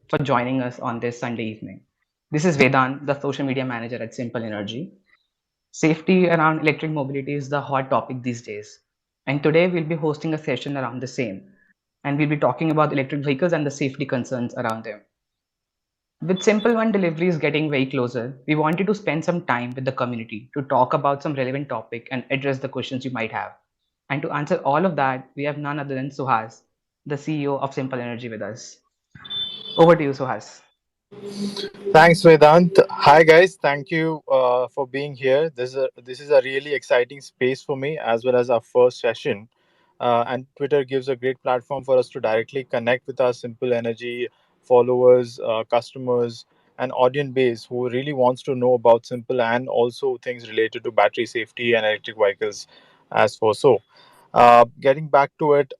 for joining us on this Sunday evening. This is Vedant, the social media manager at Simple Energy. Safety around electric mobility is the hot topic these days. And today we'll be hosting a session around the same. And we'll be talking about electric vehicles and the safety concerns around them. With Simple One deliveries getting very closer, we wanted to spend some time with the community to talk about some relevant topic and address the questions you might have. And to answer all of that, we have none other than Suhas, the CEO of Simple Energy, with us. Over to you, Suhas. Thanks, Vedant. Hi, guys. Thank you for being here. This is a really exciting space for me as well as our first session. And Twitter gives a great platform for us to directly connect with our Simple Energy followers, customers, and audience base who really wants to know about Simple and also things related to battery safety and electric vehicles as for so. Getting back to it,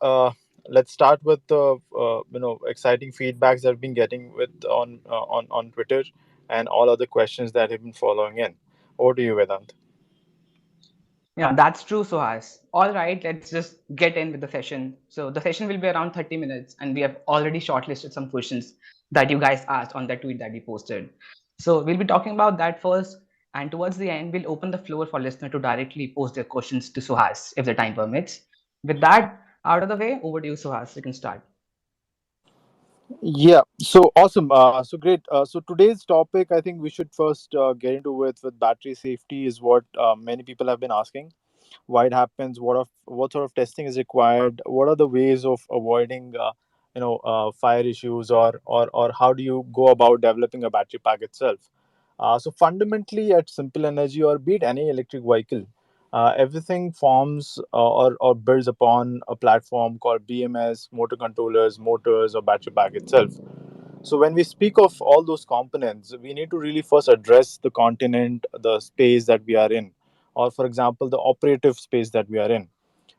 let's start with the exciting feedbacks that I've been getting with on Twitter and all other questions that have been following in. Over to you, Vedant. Yeah, that's true, Suhas. All right, let's just get in with the session. So the session will be around 30 minutes, and we have already shortlisted some questions that you guys asked on that tweet that we posted. So we'll be talking about that first, and towards the end, we'll open the floor for listener to directly post their questions to Suhas if the time permits. With that out of the way, over to you, Suhas. You can start. Yeah, so awesome. So great. So today's topic, I think we should first get into with battery safety is what many people have been asking. Why it happens, what sort of testing is required, what are the ways of avoiding fire issues, or how do you go about developing a battery pack itself. So fundamentally at Simple Energy or be it any electric vehicle, everything forms or builds upon a platform called BMS, motor controllers, motors, or battery pack itself. So when we speak of all those components, we need to really first address the continent, the space that we are in, or for example, the operative space that we are in.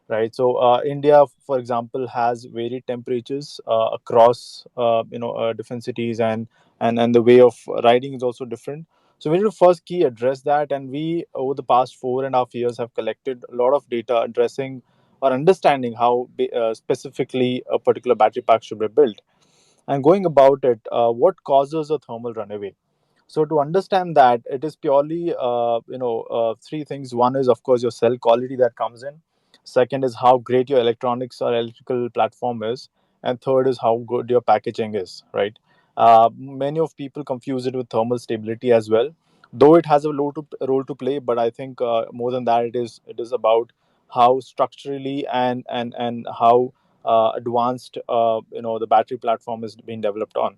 Right. So India, for example, has varied temperatures across different cities, and the way of riding is also different. So we need to first key address that, and we over the past 4.5 years have collected a lot of data addressing or understanding how specifically a particular battery pack should be built and going about it, what causes a thermal runaway. So to understand that, it is purely three things. One is of course your cell quality that comes in. Second is how great your electronics or electrical platform is, and third is how good your packaging is. Right. Many of people confuse it with thermal stability as well, though it has a role to play. But I think more than that, it is about how structurally and how advanced the battery platform is being developed on.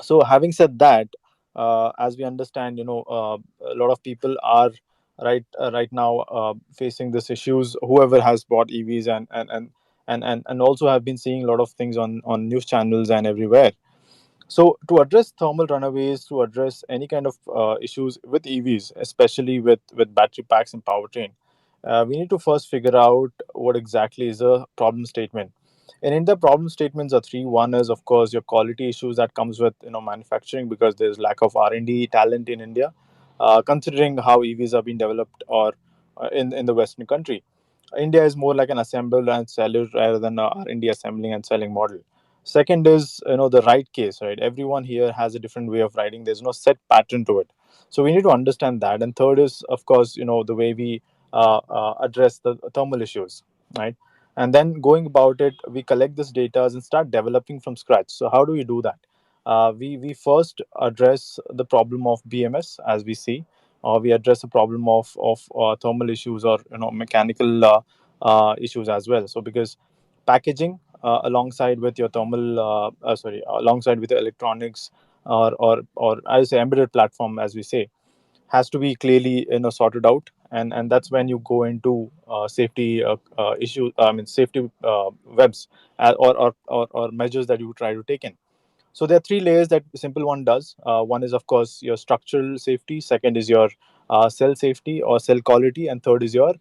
So having said that, as we understand, a lot of people are right now facing these issues, whoever has bought EVs, and also have been seeing a lot of things on news channels and everywhere. So to address thermal runaways, to address any kind of issues with EVs, especially with battery packs and powertrain, we need to first figure out what exactly is a problem statement. In India, problem statements are three. One is, of course, your quality issues that comes with manufacturing, because there's lack of R&D talent in India, considering how EVs are being developed or in the Western country. India is more like an assemble and seller rather than a R&D assembling and selling model. Second is the right case, right? Everyone here has a different way of writing. There's no set pattern to it, so we need to understand that. And third is, of course, the way we address the thermal issues, right? And then going about it, we collect this data and start developing from scratch. So how do we do that? We first address the problem of BMS, as we see, or we address the problem of thermal issues or mechanical issues as well. So because packaging alongside with your thermal alongside with the electronics or I say embedded platform, as we say, has to be clearly sorted out, and that's when you go into safety issue I mean safety webs, or measures that you try to take in. So there are three layers that Simple One does. One is of course your structural safety, second is your cell safety or cell quality, and third is your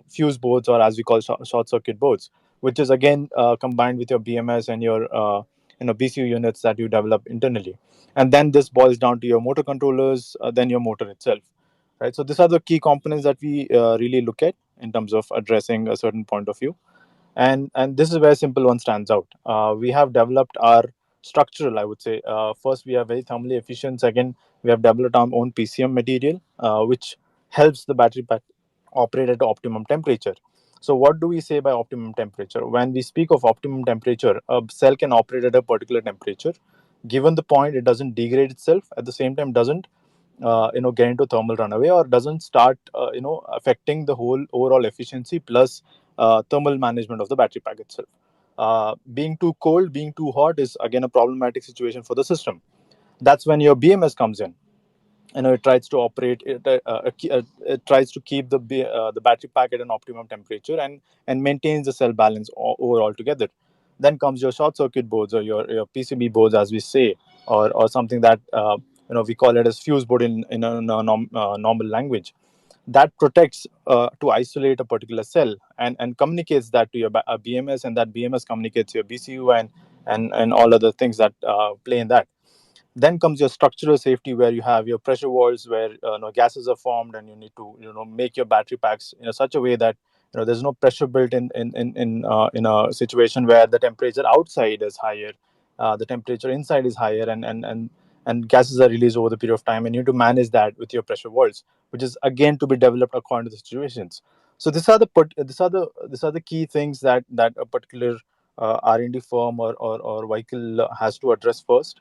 fuse boards, or as we call short circuit boards, which is again combined with your BMS and your BCU units that you develop internally. And then this boils down to your motor controllers, then your motor itself. Right. So these are the key components that we really look at in terms of addressing a certain point of view. And this is where Simple One stands out. We have developed our structural, I would say. First, we are very thermally efficient. Second, we have developed our own PCM material, which helps the battery pack operate at optimum temperature. So, what do we say by optimum temperature? When we speak of optimum temperature, a cell can operate at a particular temperature. Given the point, it doesn't degrade itself. At the same time, doesn't get into thermal runaway, or doesn't start affecting the whole overall efficiency plus thermal management of the battery pack itself. Being too cold, being too hot is again a problematic situation for the system. That's when your BMS comes in. It tries to operate it tries to keep the battery pack at an optimum temperature, and maintains the cell balance overall together. Then comes your short circuit boards, or your PCB boards, as we say, or something that we call it as fuse board in a normal language, that protects to isolate a particular cell, and communicates that to your BMS, and that BMS communicates your BCU, and all other things that play in that. Then comes your structural safety, where you have your pressure walls, where gases are formed, and you need to make your battery packs in such a way that there's no pressure built in a situation where the temperature outside is higher, the temperature inside is higher, and gases are released over the period of time, and you need to manage that with your pressure walls, which is again to be developed according to the situations. So these are the key things that a particular R&D firm or vehicle has to address first.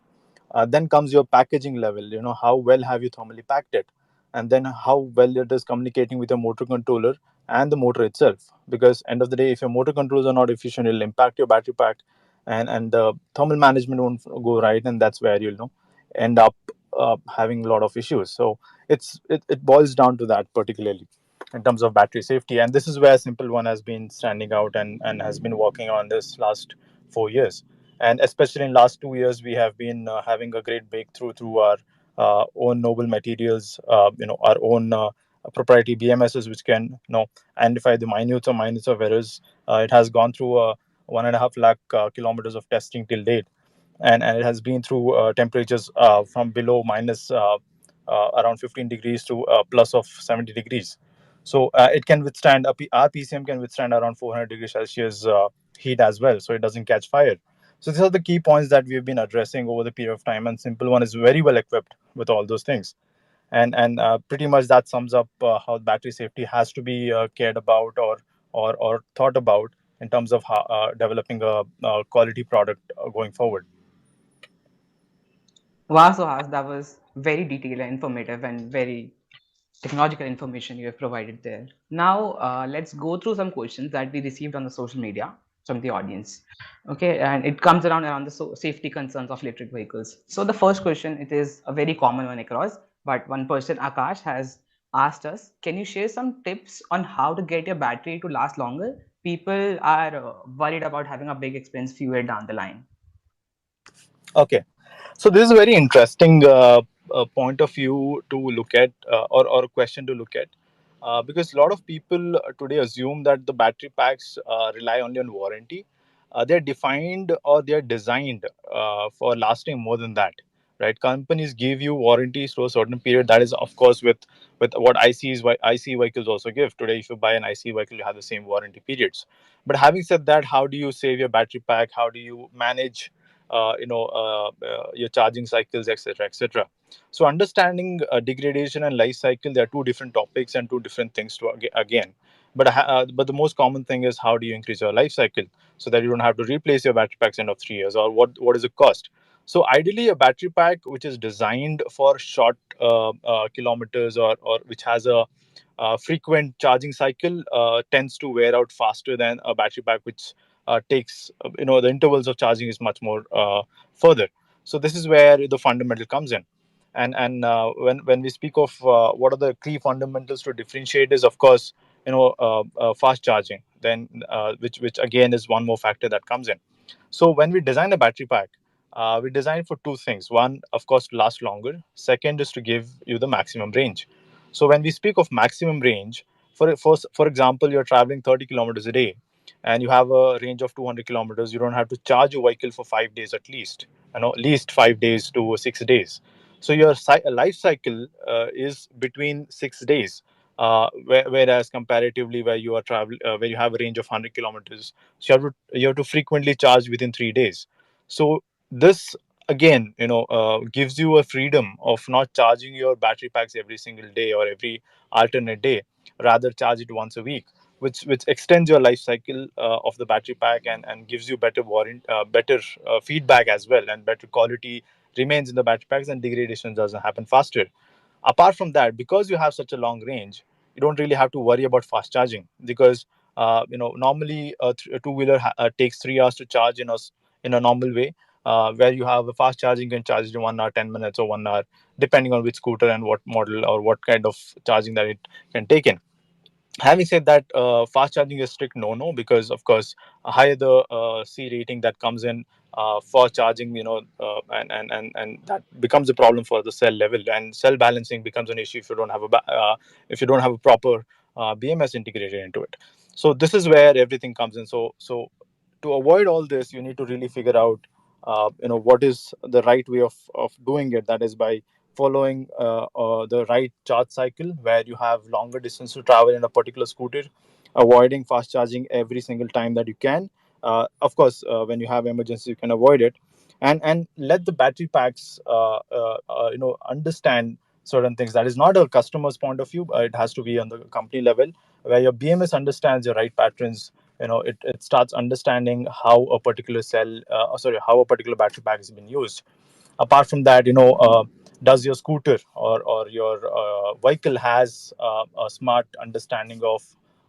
Then comes your packaging level. How well have you thermally packed it, and then how well it is communicating with your motor controller and the motor itself. Because end of the day, if your motor controls are not efficient, it'll impact your battery pack, and the thermal management won't go right, and that's where you'll end up having a lot of issues. So it boils down to that particularly in terms of battery safety, and this is where Simple One has been standing out, and has been working on this last 4 years. And especially in last 2 years, we have been having a great breakthrough through our own noble materials, our own proprietary BMSs, which can identify the minutes of errors. It has gone through 1.5 lakh kilometers of testing till date, and it has been through temperatures from below minus around 15 degrees to plus of 70 degrees. So it can withstand, our PCM can withstand around 400 degrees Celsius heat as well, so it doesn't catch fire. So these are the key points that we've been addressing over the period of time, and Simple One is very well equipped with all those things. And pretty much that sums up how battery safety has to be cared about, or thought about in terms of how, developing a quality product going forward. Wow, Suhas, that was very detailed and informative and very technological information you have provided there. Now, let's go through some questions that we received on the social media from the audience. Okay, and it comes around the safety concerns of electric vehicles. So the first question, it is a very common one across, but one person, Akash, has asked us, can you share some tips on how to get your battery to last longer? People are worried about having a big expense fuel down the line. Okay, so this is a very interesting point of view to look at, or a question to look at, because a lot of people today assume that the battery packs rely only on warranty. They're defined, or they're designed for lasting more than that, right? Companies give you warranties to a certain period. That is, of course, with what IC vehicles also give. Today, if you buy an IC vehicle, you have the same warranty periods. But having said that, how do you save your battery pack? How do you manage your charging cycles, etc., etc.? So understanding degradation and life cycle, there are two different topics and two different things to again. But the most common thing is, how do you increase your life cycle so that you don't have to replace your battery packs end of 3 years, or what is the cost? So ideally, a battery pack which is designed for short kilometers, or which has a frequent charging cycle, tends to wear out faster than a battery pack which takes the intervals of charging is much more further. So this is where the fundamental comes in. And when we speak of what are the key fundamentals to differentiate, is of course fast charging, then which again is one more factor that comes in. So when we design a battery pack, we design for two things. One, of course, to last longer. Second is to give you the maximum range. So when we speak of maximum range, for example, you're traveling 30 kilometers a day, and you have a range of 200 kilometers. You don't have to charge your vehicle for 5 days at least. At least 5 days to 6 days. So your life cycle is between 6 days. Whereas comparatively, where you have a range of 100 kilometers, so you have to frequently charge within 3 days. So This again, gives you a freedom of not charging your battery packs every single day or every alternate day. Rather, charge it once a week, which extends your life cycle of the battery pack, and gives you better better feedback as well, and better quality remains in the battery packs, and degradation doesn't happen faster. Apart from that, because you have such a long range, you don't really have to worry about fast charging, because normally a two-wheeler takes 3 hours to charge in a normal way, where you have a fast charging, you can charge it in 1 hour, 10 minutes, or 1 hour, depending on which scooter and what model or what kind of charging that it can take in. Having said that, fast charging is strict no, because of course, higher the C rating that comes in for charging, and that becomes a problem for the cell level, and cell balancing becomes an issue if you don't have if you don't have a proper BMS integrated into it. So this is where everything comes in. So to avoid all this, you need to really figure out what is the right way of doing it. That is by following the right charge cycle, where you have longer distance to travel in a particular scooter, avoiding fast charging every single time that you can. Of course, when you have emergency, you can avoid it, and let the battery packs understand certain things. That is not a customer's point of view, it has to be on the company level, where your BMS understands your right patterns. It starts understanding how a particular how a particular battery pack has been used. Apart from that, does your scooter or your vehicle has a smart understanding of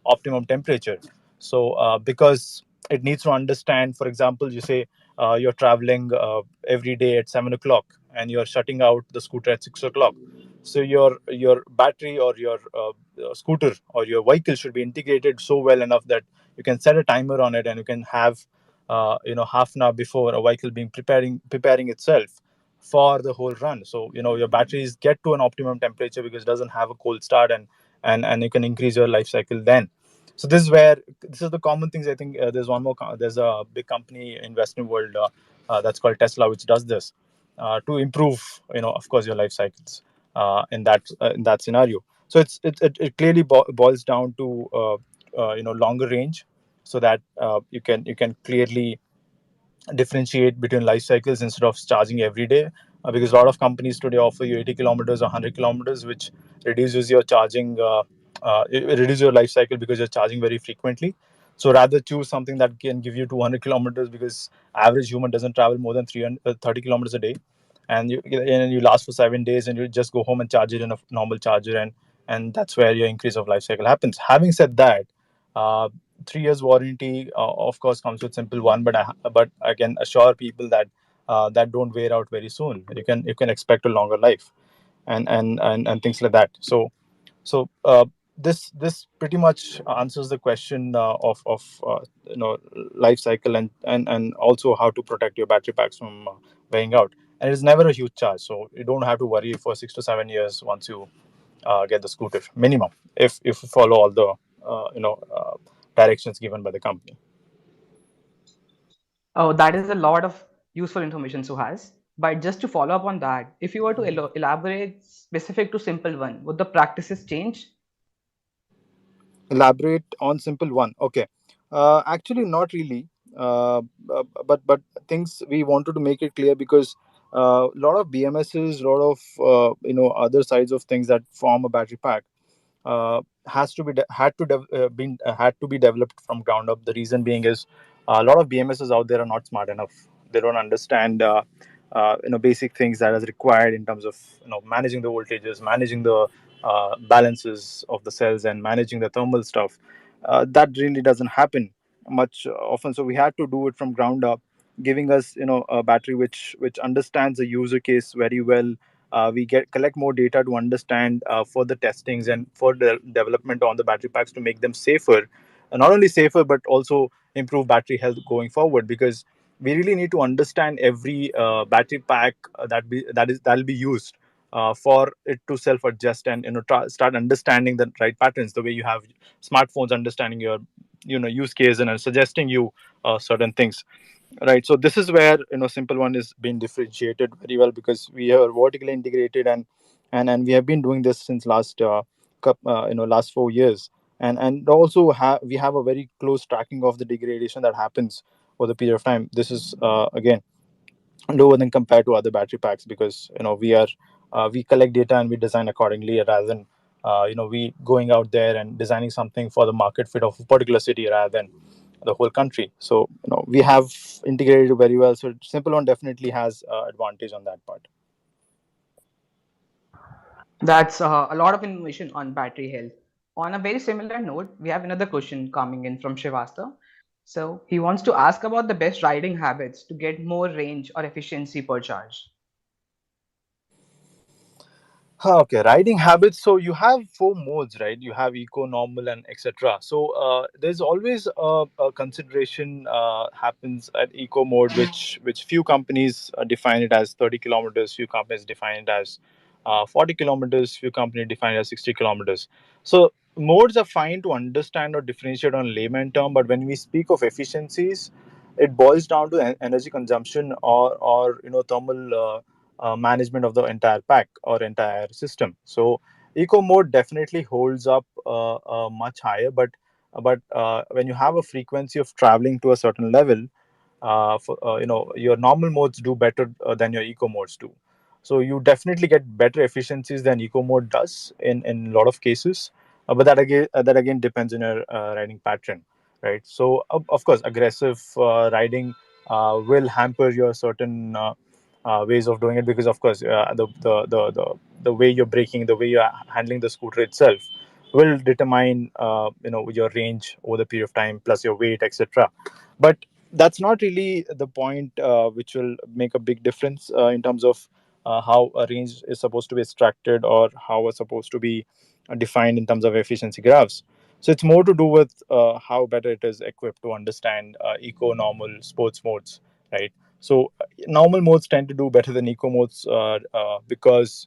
optimum temperature? So because it needs to understand, for example, you say you're traveling every day at 7 o'clock, and you're shutting out the scooter at 6 o'clock. So your battery or your scooter or your vehicle should be integrated so well enough that you can set a timer on it, and you can have half an hour before a vehicle being preparing itself for the whole run. So your batteries get to an optimum temperature because it doesn't have a cold start, and you can increase your life cycle then. So this is the common things. I think there's one more. There's a big company in Western world that's called Tesla, which does this to improve, of course, your life cycles in that scenario. So it clearly boils down to longer range, so that you can clearly differentiate between life cycles instead of charging every day, because a lot of companies today offer you 80 kilometers or 100 kilometers, which reduces your charging it reduces your life cycle because you're charging very frequently. So rather choose something that can give you 200 kilometers, because average human doesn't travel more than 30 kilometers a day, and you last for 7 days, and you just go home and charge it in a normal charger, and that's where your increase of life cycle happens. Having said that, uh, 3 years warranty, of course, comes with simple one, but I can assure people that that don't wear out very soon. You can expect a longer life, and things like that. So this pretty much answers the question of life cycle, and also how to protect your battery packs from wearing out. And it's never a huge charge, so you don't have to worry for 6 to 7 years once you get the scooter minimum, if you follow all the directions given by the company. Oh, that is a lot of useful information Suhas. But just to follow up on that, if you were to elaborate specific to simple one, would the practices change? Elaborate on simple one. Okay. Actually, not really. But things we wanted to make it clear, because a lot of BMSs, a lot of other sides of things that form a battery pack has to be had to be developed from ground up. The reason being is a lot of BMSs out there are not smart enough. They don't understand basic things that is required in terms of managing the voltages, managing the balances of the cells, and managing the thermal stuff. That really doesn't happen much often. So we had to do it from ground up, giving us a battery which understands the user case very well. We get collect more data to understand further testings and further development on the battery packs to make them safer. Not only safer, but also improve battery health going forward, because we really need to understand every battery pack that'll be used for it to self adjust, and start understanding the right patterns, the way you have smartphones understanding your use case, and suggesting you certain things. Right. So this is where simple one is being differentiated very well, because we are vertically integrated, and we have been doing this since last 4 years, and also we have a very close tracking of the degradation that happens over the period of time. This is again lower than compared to other battery packs, because we collect data and we design accordingly, rather than we going out there and designing something for the market fit of a particular city rather than the whole country. So we have integrated it very well. So simple one definitely has advantage on that part. That's a lot of information on battery health. On a very similar note, we have another question coming in from Shivasta. So he wants to ask about the best riding habits to get more range or efficiency per charge. Okay, riding habits. So you have four modes, right? You have eco, normal, and etc. So there's always a consideration happens at eco mode, which few companies define it as 30 kilometers, few companies define it as 40 kilometers, few companies define it as 60 kilometers. So modes are fine to understand or differentiate on layman term, but when we speak of efficiencies, it boils down to energy consumption, or thermal management of the entire pack or entire system. So eco mode definitely holds up much higher, but when you have a frequency of traveling to a certain level, your normal modes do better than your eco modes do. So you definitely get better efficiencies than eco mode does in a lot of cases. But that again depends on your riding pattern, right? So of course aggressive riding will hamper your certain ways of doing it, because of course the way you're braking, the way you're handling the scooter itself will determine your range over the period of time, plus your weight, etc. But that's not really the point which will make a big difference in terms of how a range is supposed to be extracted, or how it's supposed to be defined in terms of efficiency graphs. So it's more to do with how better it is equipped to understand eco, normal, sports modes, right? So normal modes tend to do better than eco modes because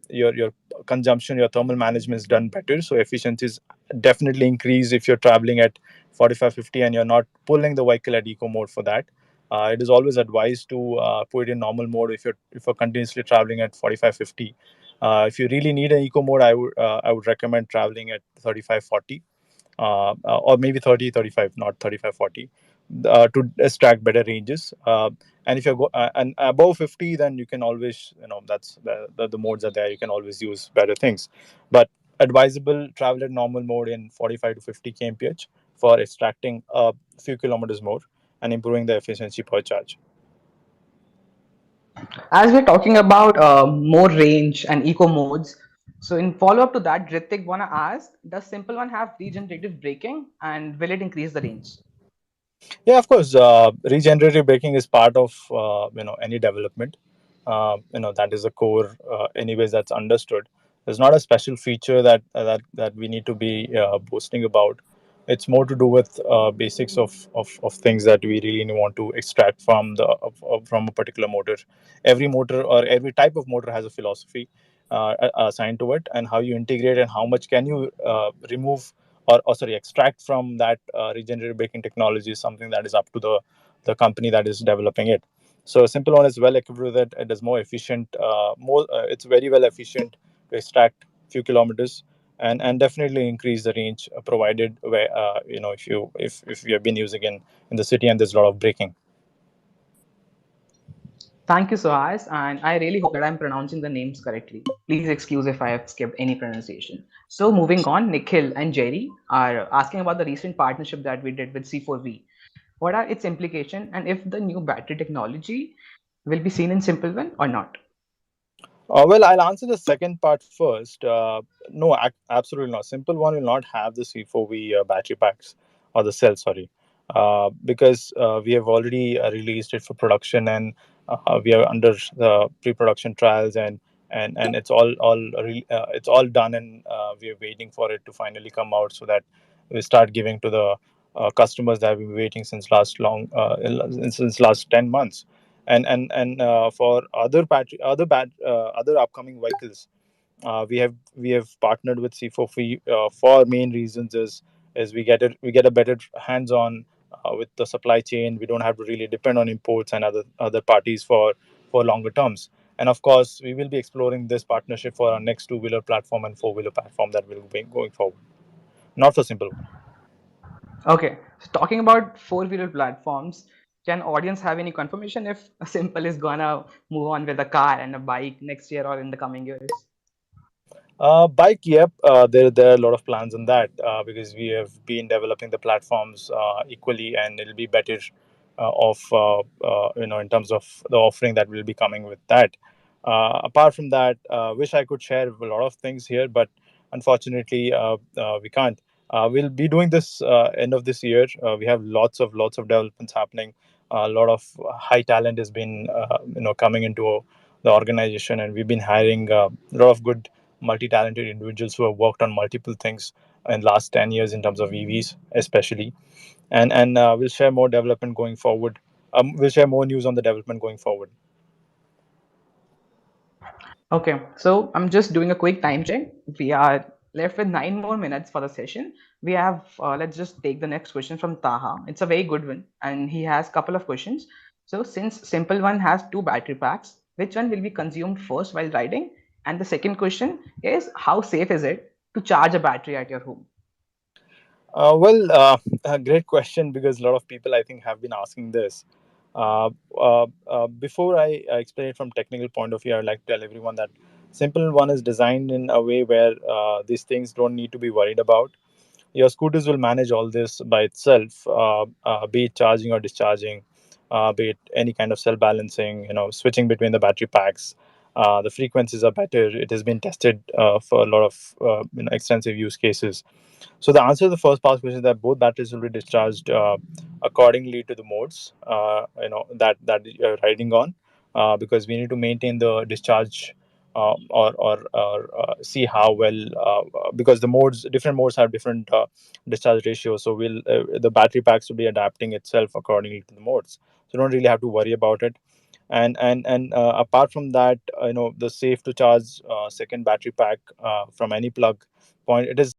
your consumption, your thermal management is done better. So efficiencies definitely increase if you're traveling at 45, 50 and you're not pulling the vehicle at eco mode for that. It is always advised to put it in normal mode if you're continuously traveling at 45, 50. If you really need an eco mode, I would recommend traveling at 35, 40, or maybe 30, 35, not 35, 40, to extract better ranges. And if you go and above 50, then you can always, that's the modes are there, you can always use better things. But advisable, travel at normal mode in 45 to 50 kmph for extracting a few kilometers more and improving the efficiency per charge. As we're talking about more range and eco modes, so in follow up to that, Ritik wanna ask, does Simple One have regenerative braking and will it increase the range? Yeah, of course. Regenerative braking is part of any development. That is the core. Anyways, that's understood. There's not a special feature that we need to be boasting about. It's more to do with basics of things that we really want to extract from a particular motor. Every motor or every type of motor has a philosophy assigned to it, and how you integrate and how much can you remove, or sorry, extract from that regenerative braking technology, is something that is up to the company that is developing it. So simple one is well equipped with it. It is more efficient. It's very well efficient to extract few kilometers, and definitely increase the range provided where if you have been using in the city and there's a lot of braking. Thank you, Suhas, and I really hope that I'm pronouncing the names correctly. Please excuse if I have skipped any pronunciation. So, moving on, Nikhil and Jerry are asking about the recent partnership that we did with C4V. What are its implications, and if the new battery technology will be seen in Simple One or not? Well, I'll answer the second part first. No, absolutely not. Simple One will not have the C4V battery packs, or the cells, sorry, because we have already released it for production, and we are under the pre-production trials, and it's all done, and we are waiting for it to finally come out so that we start giving to the customers that have been waiting since last 10 months. And for other upcoming vehicles, we have partnered with C4F for main reasons is we get a better hands on with the supply chain. We don't have to really depend on imports and other parties for longer terms. And of course, we will be exploring this partnership for our next two-wheeler platform and four-wheeler platform that will be going forward. Not for simple one. Okay, so talking about four-wheeler platforms, Can audience have any confirmation if Simple is gonna move on with a car and a bike next year or in the coming years? Bike, yep. There are a lot of plans on that because we have been developing the platforms equally, and it'll be better of in terms of the offering that will be coming with that. Apart from that, wish I could share a lot of things here, but unfortunately, we can't. We'll be doing this end of this year. We have lots of developments happening. A lot of high talent has been coming into the organization, and we've been hiring a lot of good multi-talented individuals who have worked on multiple things in last 10 years in terms of EVs especially, and we'll share more development going forward. We'll share more news on the development going forward. Okay, so I'm just doing a quick time check. We are left with 9 more minutes for the session. We have, let's just take the next question from Taha. It's a very good one, and he has a couple of questions. So, since Simple One has two battery packs, which one will be consumed first while riding? And the second question is, how safe is it to charge a battery at your home? A great question because a lot of people I think have been asking this. Before I explain it from technical point of view, I would like to tell everyone that Simple One is designed in a way where these things don't need to be worried about. Your scooters will manage all this by itself, be it charging or discharging, be it any kind of cell balancing, switching between the battery packs. The frequencies are better. It has been tested for a lot of extensive use cases. So the answer to the first part question is that both batteries will be discharged accordingly to the modes that you're riding on, because we need to maintain the discharge or see how well, because the modes different modes have different discharge ratios. So we'll the battery packs will be adapting itself accordingly to the modes. So you don't really have to worry about it. And apart from that, the safe to charge second battery pack from any plug point, it is